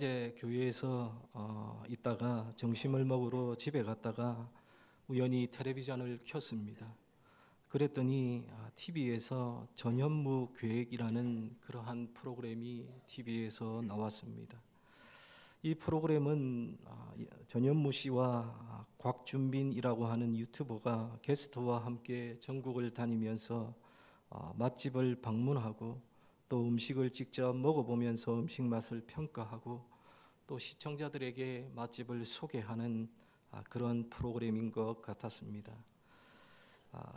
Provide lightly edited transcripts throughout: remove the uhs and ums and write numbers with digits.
이제 교회에서 있다가 점심을 먹으러 집에 갔다가 우연히 텔레비전을 켰습니다. 그랬더니 TV에서 전현무 계획이라는 그러한 프로그램이 TV에서 나왔습니다. 이 프로그램은 전현무 씨와 곽준빈이라고 하는 유튜버가 게스트와 함께 전국을 다니면서 맛집을 방문하고 또 음식을 직접 먹어보면서 음식 맛을 평가하고 또 시청자들에게 맛집을 소개하는 그런 프로그램인 것 같았습니다.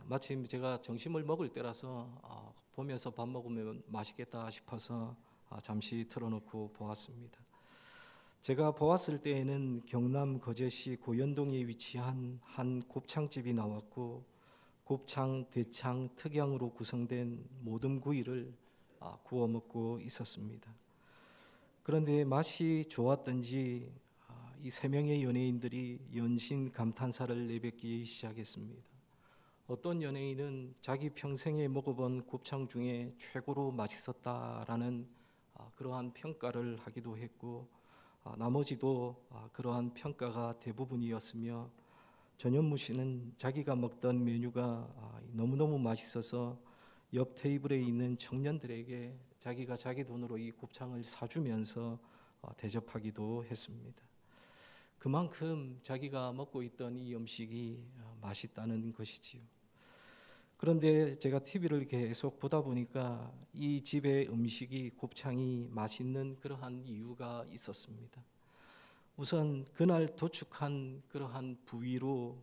마침 제가 점심을 먹을 때라서 보면서 밥 먹으면 맛있겠다 싶어서 잠시 틀어놓고 보았습니다. 제가 보았을 때에는 경남 거제시 고현동에 위치한 한 곱창집이 나왔고 곱창, 대창, 특양으로 구성된 모듬 구이를 구워 먹고 있었습니다. 그런데 맛이 좋았던지 이 세 명의 연예인들이 연신 감탄사를 내뱉기 시작했습니다. 어떤 연예인은 자기 평생에 먹어본 곱창 중에 최고로 맛있었다라는 그러한 평가를 하기도 했고 나머지도 그러한 평가가 대부분이었으며 전현무 씨는 자기가 먹던 메뉴가 너무너무 맛있어서 옆 테이블에 있는 청년들에게 자기가 자기 돈으로 이 곱창을 사주면서 대접하기도 했습니다. 그만큼 자기가 먹고 있던 이 음식이 맛있다는 것이지요. 그런데 제가 TV를 계속 보다 보니까 이 집의 음식이 곱창이 맛있는 그러한 이유가 있었습니다. 우선 그날 도축한 그러한 부위로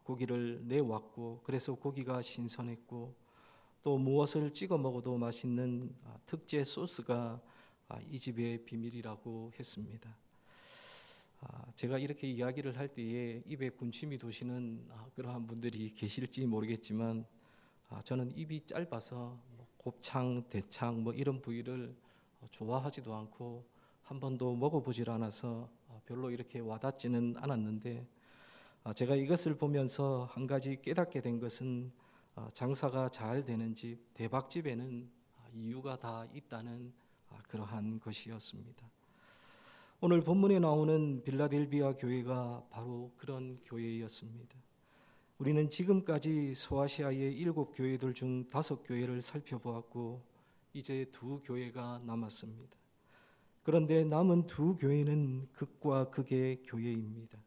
고기를 내왔고 그래서 고기가 신선했고 또 무엇을 찍어 먹어도 맛있는 특제 소스가 이 집의 비밀이라고 했습니다. 제가 이렇게 이야기를 할 때에 입에 군침이 도시는 그러한 분들이 계실지 모르겠지만 저는 입이 짧아서 곱창, 대창 이런 부위를 좋아하지도 않고 한 번도 먹어보질 않아서 별로 이렇게 와닿지는 않았는데 제가 이것을 보면서 한 가지 깨닫게 된 것은 장사가 잘 되는 집, 대박집에는 이유가 다 있다는 그러한 것이었습니다. 오늘 본문에 나오는 빌라델비아 교회가 바로 그런 교회였습니다. 우리는 지금까지 소아시아의 7교회들 중 5교회를 살펴보았고 이제 2교회가 남았습니다. 그런데 남은 2교회는 극과 극의 교회입니다.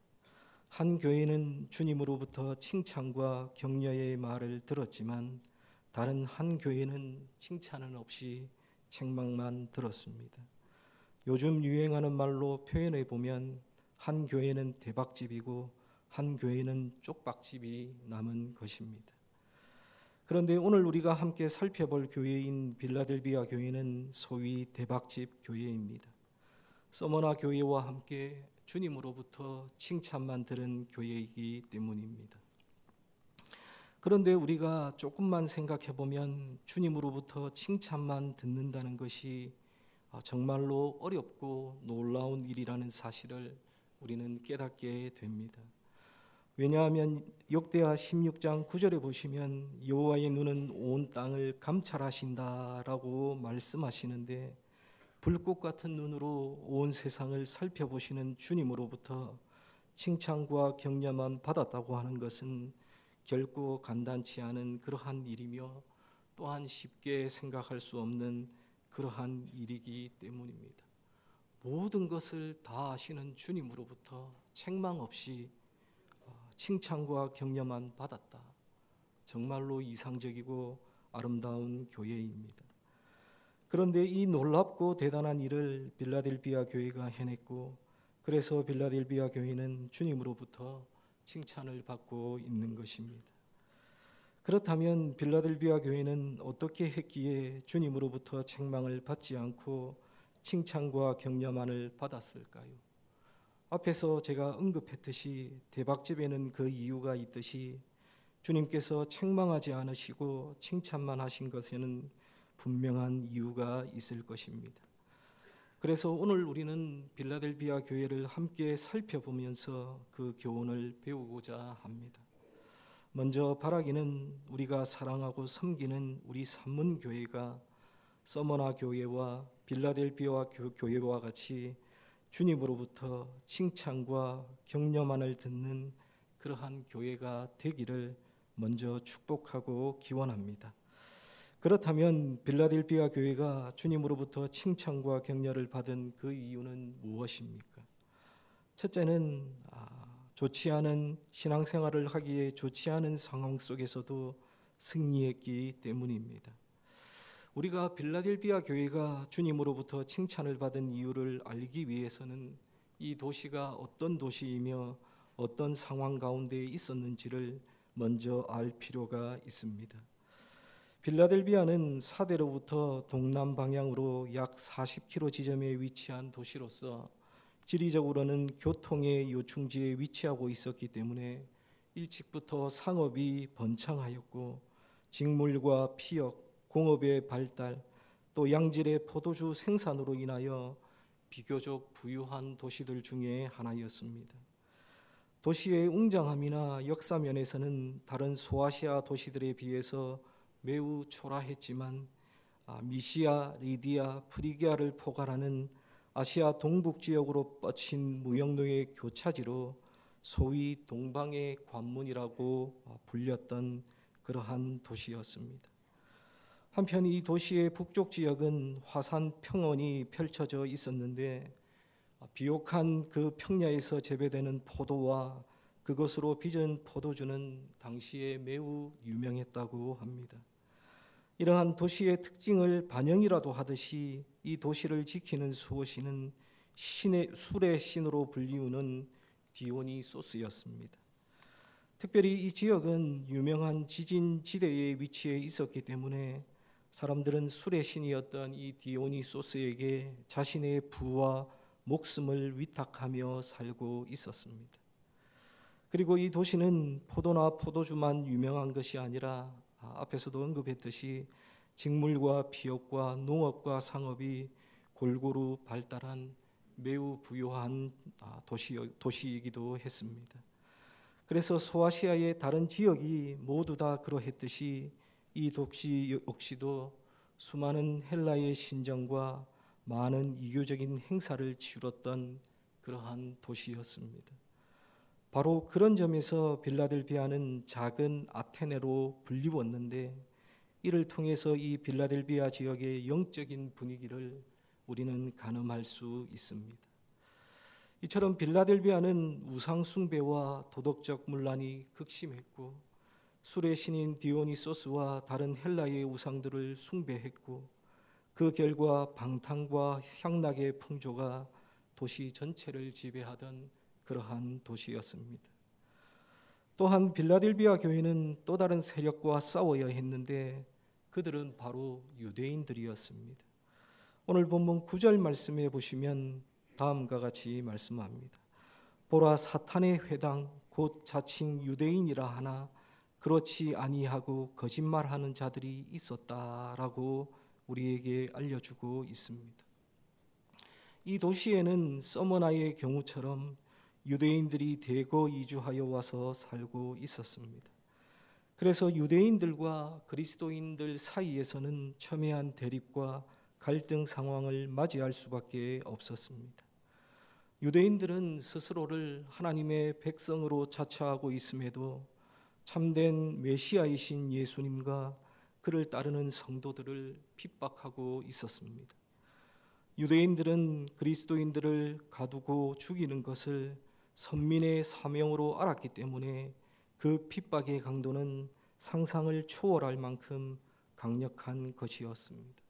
한 교회는 주님으로부터 칭찬과 격려의 말을 들었지만 다른 한 교회는 칭찬은 없이 책망만 들었습니다. 요즘 유행하는 말로 표현해 보면 한 교회는 대박집이고 한 교회는 쪽박집이 남은 것입니다. 그런데 오늘 우리가 함께 살펴볼 교회인 빌라델비아 교회는 소위 대박집 교회입니다. 서머나 교회와 함께 주님으로부터 칭찬만 들은 교회이기 때문입니다. 그런데 우리가 조금만 생각해 보면 주님으로부터 칭찬만 듣는다는 것이 정말로 어렵고 놀라운 일이라는 사실을 우리는 깨닫게 됩니다. 왜냐하면 역대하 16장 9절에 보시면 여호와의 눈은 온 땅을 감찰하신다라고 말씀하시는데 불꽃 같은 눈으로 온 세상을 살펴보시는 주님으로부터 칭찬과 격려만 받았다고 하는 것은 결코 간단치 않은 그러한 일이며 또한 쉽게 생각할 수 없는 그러한 일이기 때문입니다. 모든 것을 다 아시는 주님으로부터 책망 없이 칭찬과 격려만 받았다. 정말로 이상적이고 아름다운 교회입니다. 그런데 이 놀랍고 대단한 일을 빌라델비아 교회가 해냈고 그래서 빌라델비아 교회는 주님으로부터 칭찬을 받고 있는 것입니다. 그렇다면 빌라델비아 교회는 어떻게 했기에 주님으로부터 책망을 받지 않고 칭찬과 격려만을 받았을까요? 앞에서 제가 언급했듯이 대박집에는 그 이유가 있듯이 주님께서 책망하지 않으시고 칭찬만 하신 것에는 분명한 이유가 있을 것입니다. 그래서 오늘 우리는 빌라델비아 교회를 함께 살펴보면서 그 교훈을 배우고자 합니다. 먼저 바라기는 우리가 사랑하고 섬기는 우리 산문교회가 서머나 교회와 빌라델비아 교회와 같이 주님으로부터 칭찬과 격려만을 듣는 그러한 교회가 되기를 먼저 축복하고 기원합니다. 그렇다면 빌라델비아 교회가 주님으로부터 칭찬과 격려를 받은 그 이유는 무엇입니까? 첫째는 좋지 않은 신앙생활을 하기에 좋지 않은 상황 속에서도 승리했기 때문입니다. 우리가 빌라델비아 교회가 주님으로부터 칭찬을 받은 이유를 알기 위해서는 이 도시가 어떤 도시이며 어떤 상황 가운데 있었는지를 먼저 알 필요가 있습니다. 빌라델비아는 사대로부터 동남 방향으로 약 40km 지점에 위치한 도시로서 지리적으로는 교통의 요충지에 위치하고 있었기 때문에 일찍부터 상업이 번창하였고 직물과 피역, 공업의 발달, 또 양질의 포도주 생산으로 인하여 비교적 부유한 도시들 중에 하나였습니다. 도시의 웅장함이나 역사 면에서는 다른 소아시아 도시들에 비해서 매우 초라했지만 미시아, 리디아, 프리기아를 포괄하는 아시아 동북 지역으로 뻗친 무역로의 교차지로 소위 동방의 관문이라고 불렸던 그러한 도시였습니다. 한편 이 도시의 북쪽 지역은 화산 평원이 펼쳐져 있었는데 비옥한 그 평야에서 재배되는 포도와 그것으로 빚은 포도주는 당시에 매우 유명했다고 합니다. 이러한 도시의 특징을 반영이라도 하듯이 이 도시를 지키는 수호신은 술의 신으로 불리우는 디오니소스였습니다. 특별히 이 지역은 유명한 지진 지대에 위치해 있었기 때문에 사람들은 술의 신이었던 이 디오니소스에게 자신의 부와 목숨을 위탁하며 살고 있었습니다. 그리고 이 도시는 포도나 포도주만 유명한 것이 아니라 앞에서도 언급했듯이 직물과 피역과 농업과 상업이 골고루 발달한 매우 부유한 도시이기도 했습니다. 그래서 소아시아의 다른 지역이 모두 다 그러했듯이 이 도시 역시도 수많은 헬라의 신정과 많은 이교적인 행사를 치렀던 그러한 도시였습니다. 바로 그런 점에서 빌라델비아는 작은 아테네로 불리웠는데 이를 통해서 이 빌라델비아 지역의 영적인 분위기를 우리는 가늠할 수 있습니다. 이처럼 빌라델비아는 우상 숭배와 도덕적 문란이 극심했고 술의 신인 디오니소스와 다른 헬라의 우상들을 숭배했고 그 결과 방탕과 향락의 풍조가 도시 전체를 지배하던 그러한 도시였습니다. 또한 빌라델비아 교회는 또 다른 세력과 싸워야 했는데 그들은 바로 유대인들이었습니다. 오늘 본문 9절 말씀에 보시면 다음과 같이 말씀합니다. 보라, 사탄의 회당 곧 자칭 유대인이라 하나 그렇지 아니하고 거짓말하는 자들이 있었다라고 우리에게 알려주고 있습니다. 이 도시에는 서머나의 경우처럼 유대인들이 대거 이주하여 와서 살고 있었습니다. 그래서 유대인들과 그리스도인들 사이에서는 첨예한 대립과 갈등 상황을 맞이할 수밖에 없었습니다. 유대인들은 스스로를 하나님의 백성으로 자처하고 있음에도 참된 메시아이신 예수님과 그를 따르는 성도들을 핍박하고 있었습니다. 유대인들은 그리스도인들을 가두고 죽이는 것을 선민의 사명으로 알았기 때문에 그 핍박의 강도는 상상을 초월할 만큼 강력한 것이었습니다.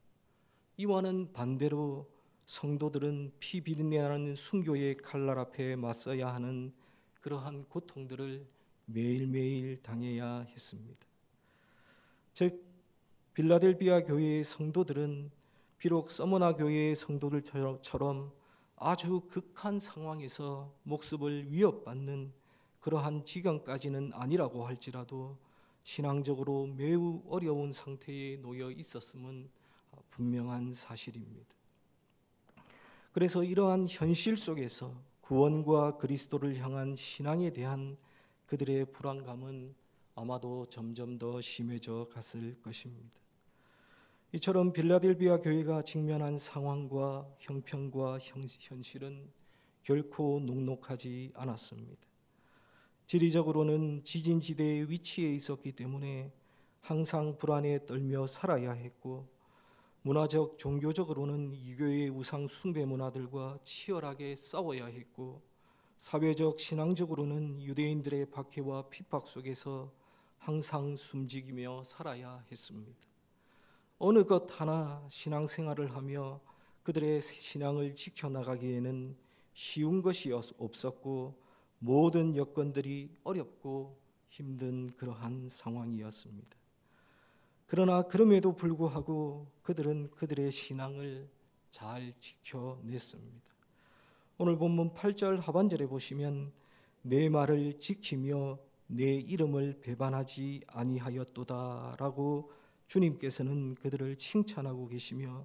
이와는 반대로 성도들은 피 비린내나는 순교의 칼날 앞에 맞서야 하는 그러한 고통들을 매일매일 당해야 했습니다. 즉 빌라델비아 교회의 성도들은 비록 서머나 교회의 성도들처럼 아주 극한 상황에서 목숨을 위협받는 그러한 지경까지는 아니라고 할지라도 신앙적으로 매우 어려운 상태에 놓여 있었음은 분명한 사실입니다. 그래서 이러한 현실 속에서 구원과 그리스도를 향한 신앙에 대한 그들의 불안감은 아마도 점점 더 심해져 갔을 것입니다. 이처럼 빌라델비아 교회가 직면한 상황과 형편과 현실은 결코 녹록하지 않았습니다. 지리적으로는 지진지대에 위치해 있었기 때문에 항상 불안에 떨며 살아야 했고, 문화적, 종교적으로는 이교의 우상 숭배 문화들과 치열하게 싸워야 했고, 사회적, 신앙적으로는 유대인들의 박해와 핍박 속에서 항상 숨지기며 살아야 했습니다. 어느 것 하나 신앙생활을 하며 그들의 신앙을 지켜나가기에는 쉬운 것이 없었고, 모든 여건들이 어렵고 힘든 그러한 상황이었습니다. 그러나 그럼에도 불구하고 그들은 그들의 신앙을 잘 지켜냈습니다. 오늘 본문 8절 하반절에 보시면 내 말을 지키며 내 이름을 배반하지 아니하였도다라고 주님께서는 그들을 칭찬하고 계시며,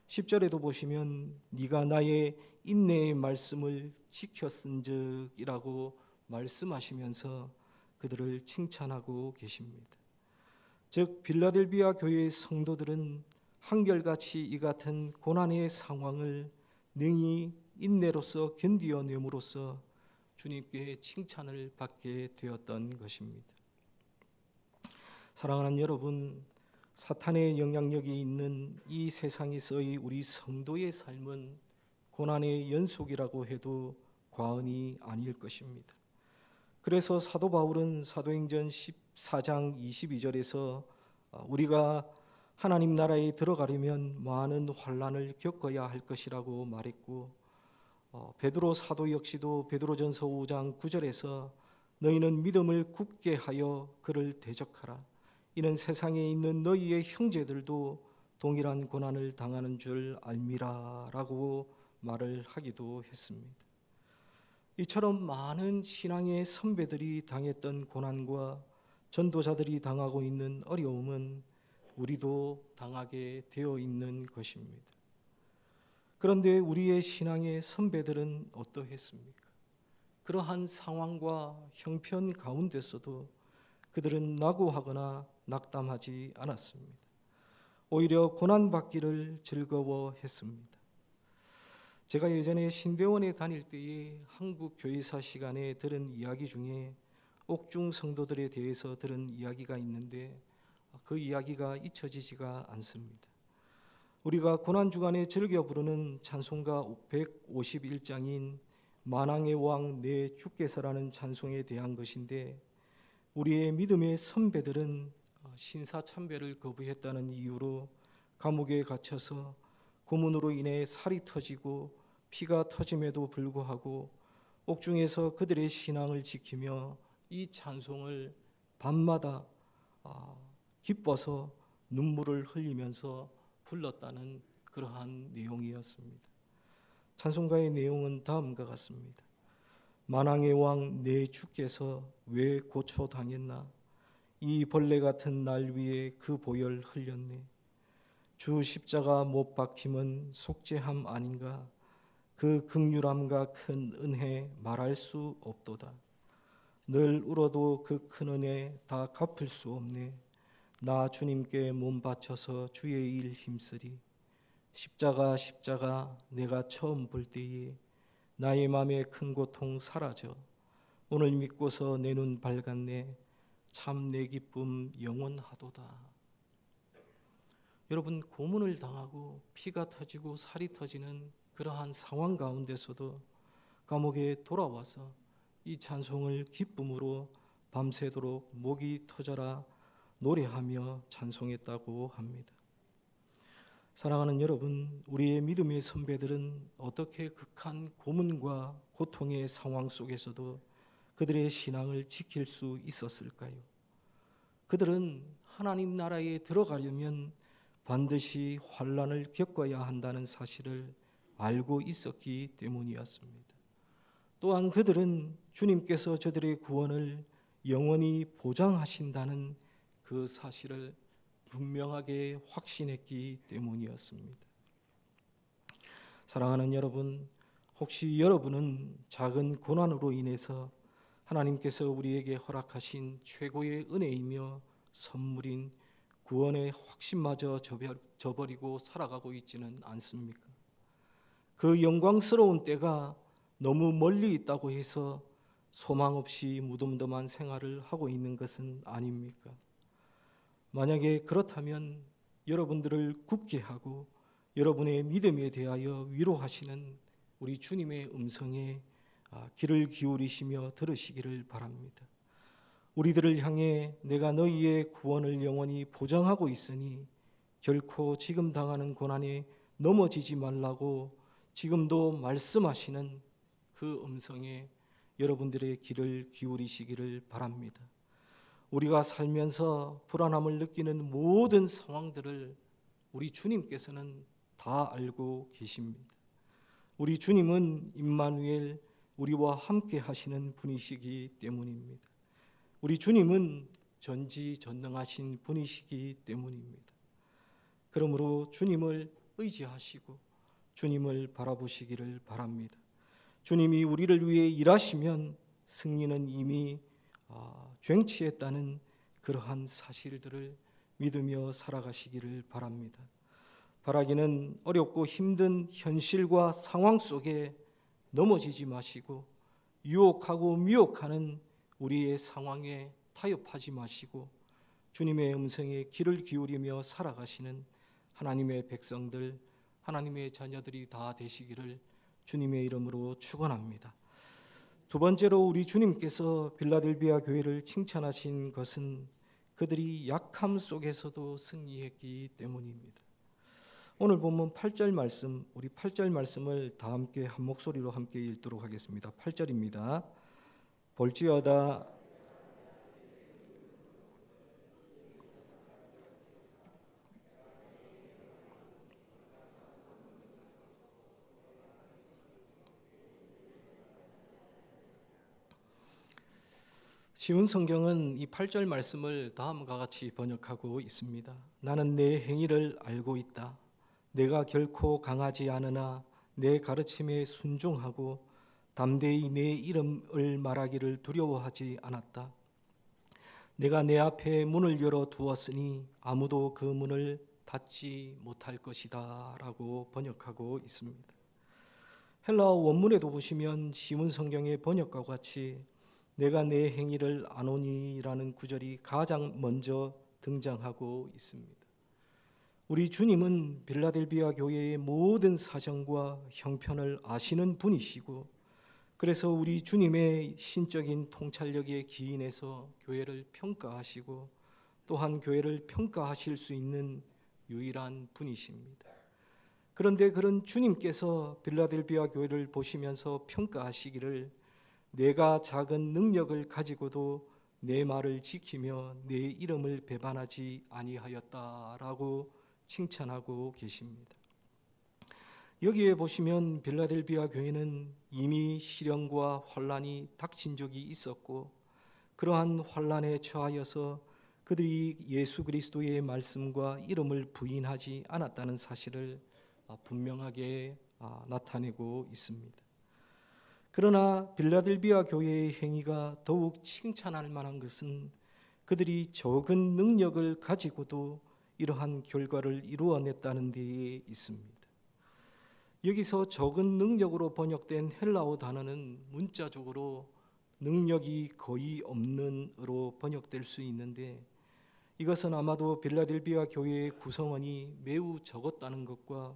10절에도 보시면 네가 나의 인내의 말씀을 지켰은즉이라고 말씀하시면서 그들을 칭찬하고 계십니다. 즉 빌라델비아 교회의 성도들은 한결같이 이 같은 고난의 상황을 능히 인내로서 견디어냄으로써 주님께 칭찬을 받게 되었던 것입니다. 사랑하는 여러분, 사탄의 영향력이 있는 이 세상에서의 우리 성도의 삶은 고난의 연속이라고 해도 과언이 아닐 것입니다. 그래서 사도 바울은 사도행전 14장 22절에서 우리가 하나님 나라에 들어가려면 많은 환난을 겪어야 할 것이라고 말했고, 베드로 사도 역시도 베드로전서 5장 9절에서 너희는 믿음을 굳게 하여 그를 대적하라. 이는 세상에 있는 너희의 형제들도 동일한 고난을 당하는 줄 알미라라고 말을 하기도 했습니다. 이처럼 많은 신앙의 선배들이 당했던 고난과 전도자들이 당하고 있는 어려움은 우리도 당하게 되어 있는 것입니다. 그런데 우리의 신앙의 선배들은 어떠했습니까? 그러한 상황과 형편 가운데서도 그들은 낙오하거나 낙담하지 않았습니다. 오히려 고난받기를 즐거워했습니다. 제가 예전에 신대원에 다닐 때에 한국 교회사 시간에 들은 이야기 중에 옥중 성도들에 대해서 들은 이야기가 있는데 그 이야기가 잊혀지지가 않습니다. 우리가 고난주간에 즐겨 부르는 찬송가 151장인 만왕의 왕 내 주께서라는 찬송에 대한 것인데, 우리의 믿음의 선배들은 신사참배를 거부했다는 이유로 감옥에 갇혀서 고문으로 인해 살이 터지고 피가 터짐에도 불구하고 옥중에서 그들의 신앙을 지키며 이 찬송을 밤마다 기뻐서 눈물을 흘리면서 불렀다는 그러한 내용이었습니다. 찬송가의 내용은 다음과 같습니다. 만왕의 왕 내 주께서 왜 고초당했나? 이 벌레 같은 날 위에 그 보혈 흘렸네. 주 십자가 못 박힘은 속죄함 아닌가? 그 긍휼함과 큰 은혜 말할 수 없도다. 늘 울어도 그 큰 은혜 다 갚을 수 없네. 나 주님께 몸 바쳐서 주의 일 힘쓰리. 십자가 십자가 내가 처음 볼 때에 나의 맘에 큰 고통 사라져. 오늘 믿고서 내 눈 밝았네. 참 내 기쁨 영원하도다. 여러분, 고문을 당하고 피가 터지고 살이 터지는 그러한 상황 가운데서도 감옥에 돌아와서 이 찬송을 기쁨으로 밤새도록 목이 터져라 노래하며 찬송했다고 합니다. 사랑하는 여러분, 우리의 믿음의 선배들은 어떻게 극한 고문과 고통의 상황 속에서도 그들의 신앙을 지킬 수 있었을까요? 그들은 하나님 나라에 들어가려면 반드시 환난을 겪어야 한다는 사실을 알고 있었기 때문이었습니다. 또한 그들은 주님께서 저들의 구원을 영원히 보장하신다는 그 사실을 분명하게 확신했기 때문이었습니다. 사랑하는 여러분, 혹시 여러분은 작은 고난으로 인해서 하나님께서 우리에게 허락하신 최고의 은혜이며 선물인 구원의 확신마저 저버리고 살아가고 있지는 않습니까? 그 영광스러운 때가 너무 멀리 있다고 해서 소망 없이 무덤덤한 생활을 하고 있는 것은 아닙니까? 만약에 그렇다면 여러분들을 굳게 하고 여러분의 믿음에 대하여 위로하시는 우리 주님의 음성에 귀를 기울이시며 들으시기를 바랍니다. 우리들을 향해 내가 너희의 구원을 영원히 보장하고 있으니 결코 지금 당하는 고난에 넘어지지 말라고 지금도 말씀하시는 그 음성에 여러분들의 귀를 기울이시기를 바랍니다. 우리가 살면서 불안함을 느끼는 모든 상황들을 우리 주님께서는 다 알고 계십니다. 우리 주님은 임마누엘, 우리와 함께 하시는 분이시기 때문입니다. 우리 주님은 전지전능하신 분이시기 때문입니다. 그러므로 주님을 의지하시고 주님을 바라보시기를 바랍니다. 주님이 우리를 위해 일하시면 승리는 이미 쟁취했다는 그러한 사실들을 믿으며 살아가시기를 바랍니다. 바라기는 어렵고 힘든 현실과 상황 속에 넘어지지 마시고 유혹하고 미혹하는 우리의 상황에 타협하지 마시고 주님의 음성에 귀를 기울이며 살아가시는 하나님의 백성들, 하나님의 자녀들이 다 되시기를 주님의 이름으로 축원합니다. 두 번째로 우리 주님께서 빌라델비아 교회를 칭찬하신 것은 그들이 약함 속에서도 승리했기 때문입니다. 오늘 본문 8절 말씀, 우리 8절 말씀을 다 함께 한 목소리로 함께 읽도록 하겠습니다. 8절입니다. 볼지어다 쉬운 성경은 이 8절 말씀을 다음과 같이 번역하고 있습니다. 나는 내 행위를 알고 있다. 내가 결코 강하지 않으나 내 가르침에 순종하고 담대히 내 이름을 말하기를 두려워하지 않았다. 내가 내 앞에 문을 열어 두었으니 아무도 그 문을 닫지 못할 것이다 라고 번역하고 있습니다. 헬라어 원문에도 보시면 쉬운 성경의 번역과 같이 내가 내 행위를 아노니라는 구절이 가장 먼저 등장하고 있습니다. 우리 주님은 빌라델비아 교회의 모든 사정과 형편을 아시는 분이시고 그래서 우리 주님의 신적인 통찰력에 기인해서 교회를 평가하시고 또한 교회를 평가하실 수 있는 유일한 분이십니다. 그런데 그런 주님께서 빌라델비아 교회를 보시면서 평가하시기를 내가 작은 능력을 가지고도 내 말을 지키며 내 이름을 배반하지 아니하였다라고 칭찬하고 계십니다. 여기에 보시면 빌라델비아 교회는 이미 시련과 환란이 닥친 적이 있었고 그러한 환란에 처하여서 그들이 예수 그리스도의 말씀과 이름을 부인하지 않았다는 사실을 분명하게 나타내고 있습니다. 그러나 빌라델비아 교회의 행위가 더욱 칭찬할 만한 것은 그들이 적은 능력을 가지고도 이러한 결과를 이루어냈다는 데에 있습니다. 여기서 적은 능력으로 번역된 헬라어 단어는 문자적으로 능력이 거의 없는으로 번역될 수 있는데 이것은 아마도 빌라델비아 교회의 구성원이 매우 적었다는 것과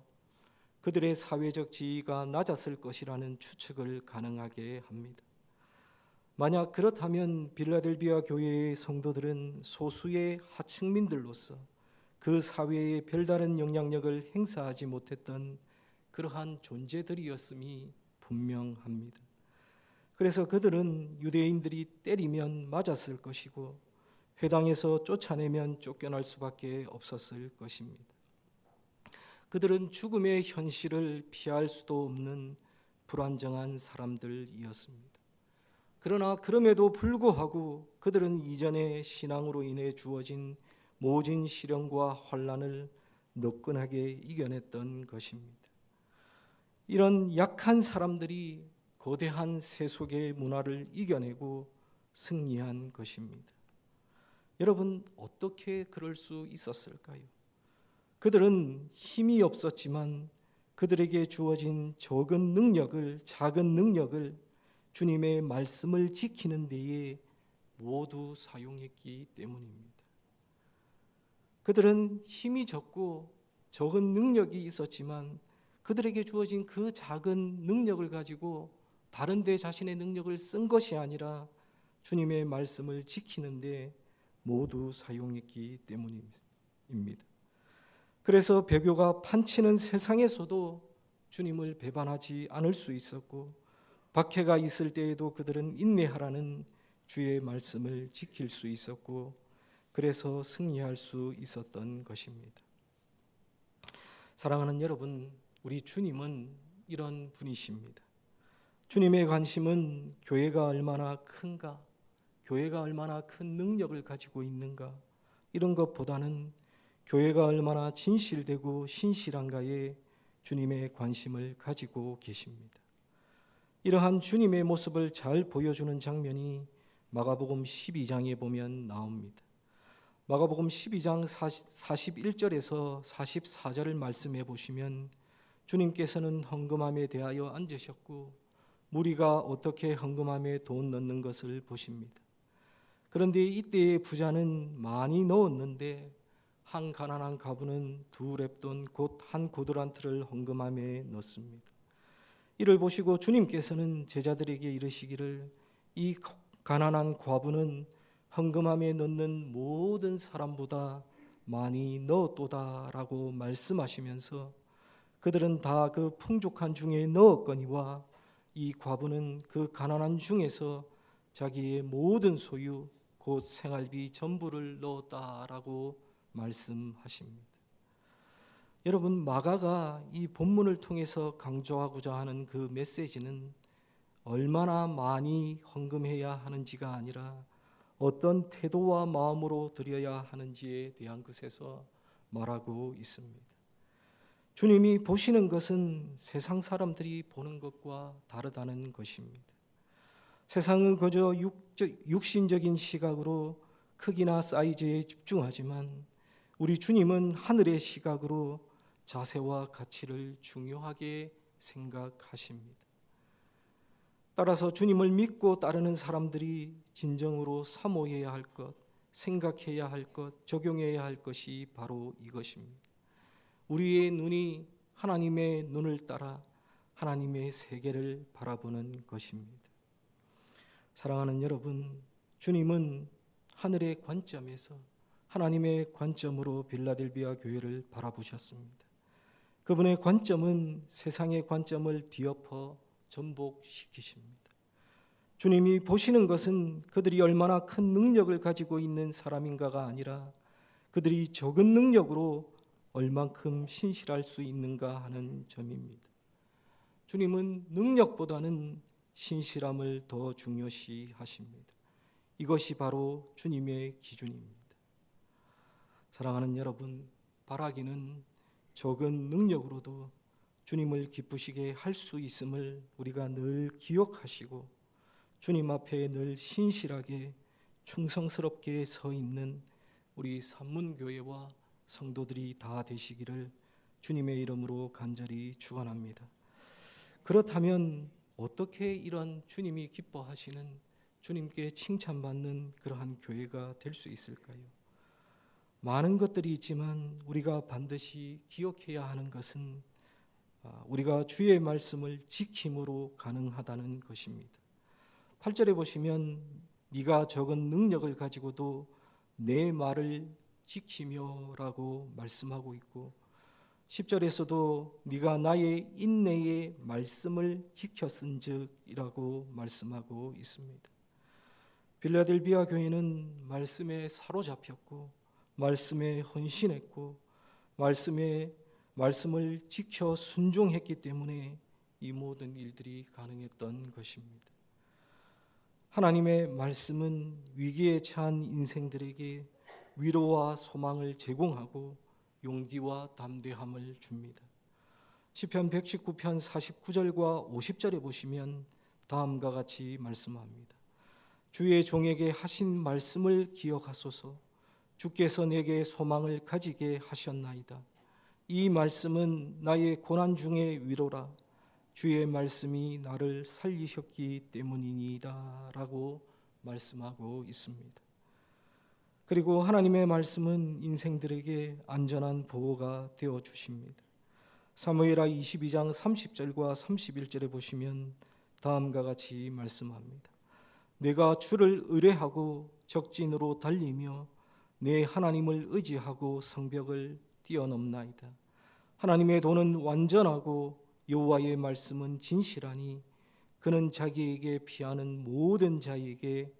그들의 사회적 지위가 낮았을 것이라는 추측을 가능하게 합니다. 만약 그렇다면 빌라델비아 교회의 성도들은 소수의 하층민들로서 그 사회에 별다른 영향력을 행사하지 못했던 그러한 존재들이었음이 분명합니다. 그래서 그들은 유대인들이 때리면 맞았을 것이고 회당에서 쫓아내면 쫓겨날 수밖에 없었을 것입니다. 그들은 죽음의 현실을 피할 수도 없는 불안정한 사람들이었습니다. 그러나 그럼에도 불구하고 그들은 이전의 신앙으로 인해 주어진 모진 시련과 환난을 너끈하게 이겨냈던 것입니다. 이런 약한 사람들이 거대한 세속의 문화를 이겨내고 승리한 것입니다. 여러분, 어떻게 그럴 수 있었을까요? 그들은 힘이 없었지만 그들에게 주어진 작은 능력을 주님의 말씀을 지키는 데에 모두 사용했기 때문입니다. 그들은 힘이 적고 적은 능력이 있었지만 그들에게 주어진 그 작은 능력을 가지고 다른 데 자신의 능력을 쓴 것이 아니라 주님의 말씀을 지키는데 모두 사용했기 때문입니다. 그래서 배교가 판치는 세상에서도 주님을 배반하지 않을 수 있었고, 박해가 있을 때에도 그들은 인내하라는 주의 말씀을 지킬 수 있었고, 그래서 승리할 수 있었던 것입니다. 사랑하는 여러분, 우리 주님은 이런 분이십니다. 주님의 관심은 교회가 얼마나 큰가, 교회가 얼마나 큰 능력을 가지고 있는가, 이런 것보다는 교회가 얼마나 진실되고 신실한가에 주님의 관심을 가지고 계십니다. 이러한 주님의 모습을 잘 보여주는 장면이 마가복음 12장에 보면 나옵니다. 마가복음 12장 41절에서 44절을 말씀해 보시면 주님께서는 헌금함에 대하여 앉으셨고 무리가 어떻게 헌금함에 돈 넣는 것을 보십니다. 그런데 이때의 부자는 많이 넣었는데 한 가난한 과부는 2렙돈 곧 한 고드란트를 헌금함에 넣습니다. 이를 보시고 주님께서는 제자들에게 이르시기를, 이 가난한 과부는 헌금함에 넣는 모든 사람보다 많이 넣었도다라고 말씀하시면서 그들은 다 그 풍족한 중에 넣었거니와 이 과부는 그 가난한 중에서 자기의 모든 소유 곧 생활비 전부를 넣었다라고 말씀하십니다. 여러분, 마가가 이 본문을 통해서 강조하고자 하는 그 메시지는 얼마나 많이 헌금해야 하는지가 아니라 어떤 태도와 마음으로 드려야 하는지에 대한 것에서 말하고 있습니다. 주님이 보시는 것은 세상 사람들이 보는 것과 다르다는 것입니다. 세상은 그저 육신적인 시각으로 크기나 사이즈에 집중하지만 우리 주님은 하늘의 시각으로 자세와 가치를 중요하게 생각하십니다. 따라서 주님을 믿고 따르는 사람들이 진정으로 사모해야 할 것, 생각해야 할 것, 적용해야 할 것이 바로 이것입니다. 우리의 눈이 하나님의 눈을 따라 하나님의 세계를 바라보는 것입니다. 사랑하는 여러분, 주님은 하늘의 관점에서 하나님의 관점으로 빌라델비아 교회를 바라보셨습니다. 그분의 관점은 세상의 관점을 뒤엎어 전복시키십니다. 주님이 보시는 것은 그들이 얼마나 큰 능력을 가지고 있는 사람인가가 아니라 그들이 적은 능력으로 얼만큼 신실할 수 있는가 하는 점입니다. 주님은 능력보다는 신실함을 더 중요시 하십니다. 이것이 바로 주님의 기준입니다. 사랑하는 여러분, 바라기는 적은 능력으로도 주님을 기쁘시게 할 수 있음을 우리가 늘 기억하시고 주님 앞에 늘 신실하게 충성스럽게 서 있는 우리 산문교회와 성도들이 다 되시기를 주님의 이름으로 간절히 축원합니다. 그렇다면 어떻게 이런 주님이 기뻐하시는, 주님께 칭찬받는 그러한 교회가 될 수 있을까요? 많은 것들이 있지만 우리가 반드시 기억해야 하는 것은 우리가 주의 말씀을 지킴으로 가능하다는 것입니다. 8절에 보시면 네가 적은 능력을 가지고도 내 말을 지키며라고 말씀하고 있고 10절에서도 네가 나의 인내의 말씀을 지켰은즉이라고 말씀하고 있습니다. 빌라델비아 교회는 말씀에 사로잡혔고 말씀에 헌신했고 말씀을 지켜 순종했기 때문에 이 모든 일들이 가능했던 것입니다. 하나님의 말씀은 위기에 처한 인생들에게 위로와 소망을 제공하고 용기와 담대함을 줍니다. 시편 119편 49절과 50절에 보시면 다음과 같이 말씀합니다. 주의 종에게 하신 말씀을 기억하소서. 주께서 내게 소망을 가지게 하셨나이다. 이 말씀은 나의 고난 중의 위로라. 주의 말씀이 나를 살리셨기 때문이니이다 라고 말씀하고 있습니다. 그리고 하나님의 말씀은 인생들에게 안전한 보호가 되어 주십니다. 사무엘하 22장 30절과 31절에 보시면 다음과 같이 말씀합니다. 내가 주를 의뢰하고 적진으로 달리며 내 하나님을 의지하고 성벽을 뛰어넘나이다. 하나님의 도는 완전하고 여호와의 말씀은 진실하니 그는 자기에게 피하는 모든 자에게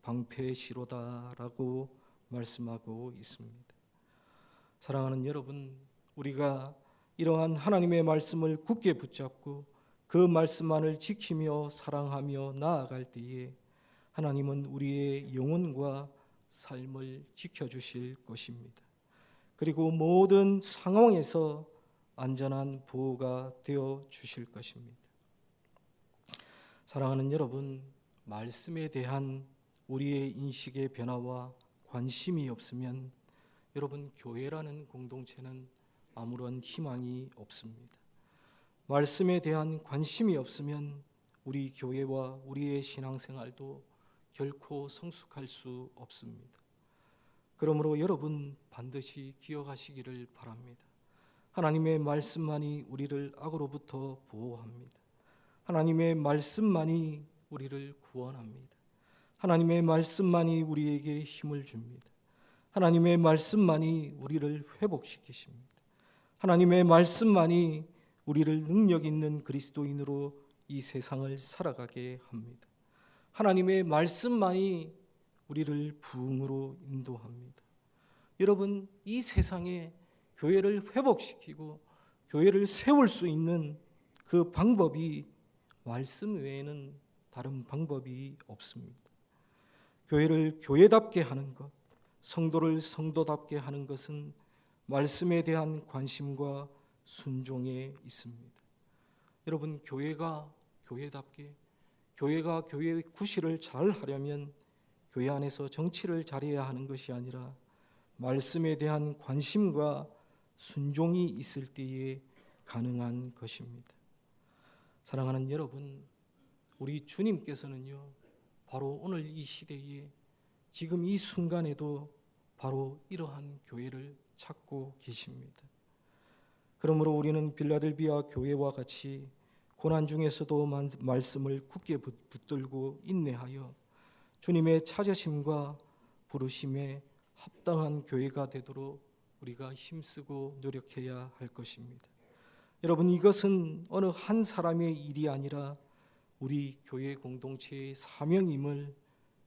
방패시로다라고 말씀하고 있습니다. 사랑하는 여러분, 우리가 이러한 하나님의 말씀을 굳게 붙잡고 그 말씀만을 지키며 사랑하며 나아갈 때에 하나님은 우리의 영혼과 삶을 지켜주실 것입니다. 그리고 모든 상황에서 안전한 보호가 되어 주실 것입니다. 사랑하는 여러분, 말씀에 대한 우리의 인식의 변화와 관심이 없으면 여러분, 교회라는 공동체는 아무런 희망이 없습니다. 말씀에 대한 관심이 없으면 우리 교회와 우리의 신앙생활도 결코 성숙할 수 없습니다. 그러므로 여러분 반드시 기억하시기를 바랍니다. 하나님의 말씀만이 우리를 악으로부터 보호합니다. 하나님의 말씀만이 우리를 구원합니다. 하나님의 말씀만이 우리에게 힘을 줍니다. 하나님의 말씀만이 우리를 회복시키십니다. 하나님의 말씀만이 우리를 능력 있는 그리스도인으로 이 세상을 살아가게 합니다. 하나님의 말씀만이 우리를 부흥으로 인도합니다. 여러분, 이 세상에 교회를 회복시키고 교회를 세울 수 있는 그 방법이 말씀 외에는 다른 방법이 없습니다. 교회를 교회답게 하는 것, 성도를 성도답게 하는 것은 말씀에 대한 관심과 순종에 있습니다. 여러분, 교회가 교회답게, 교회가 교회의 구실을 잘 하려면 교회 안에서 정치를 잘해야 하는 것이 아니라 말씀에 대한 관심과 순종이 있을 때에 가능한 것입니다. 사랑하는 여러분, 우리 주님께서는요, 바로 오늘 이 시대에 지금 이 순간에도 바로 이러한 교회를 찾고 계십니다. 그러므로 우리는 빌라델비아 교회와 같이 고난 중에서도 말씀을 굳게 붙들고 인내하여 주님의 찾으심과 부르심에 합당한 교회가 되도록 우리가 힘쓰고 노력해야 할 것입니다. 여러분, 이것은 어느 한 사람의 일이 아니라 우리 교회 공동체의 사명임을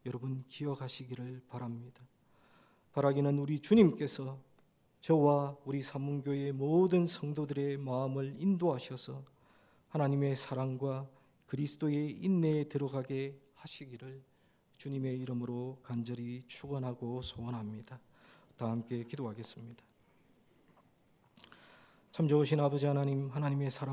여러분 기억하시기를 바랍니다. 바라기는 우리 주님께서 저와 우리 산문교회의 모든 성도들의 마음을 인도하셔서 하나님의 사랑과 그리스도의 인내에 들어가게 하시기를 주님의 이름으로 간절히 축원하고 소원합니다. 다 함께 기도하겠습니다. 참 좋으신 아버지 하나님, 하나님의 사랑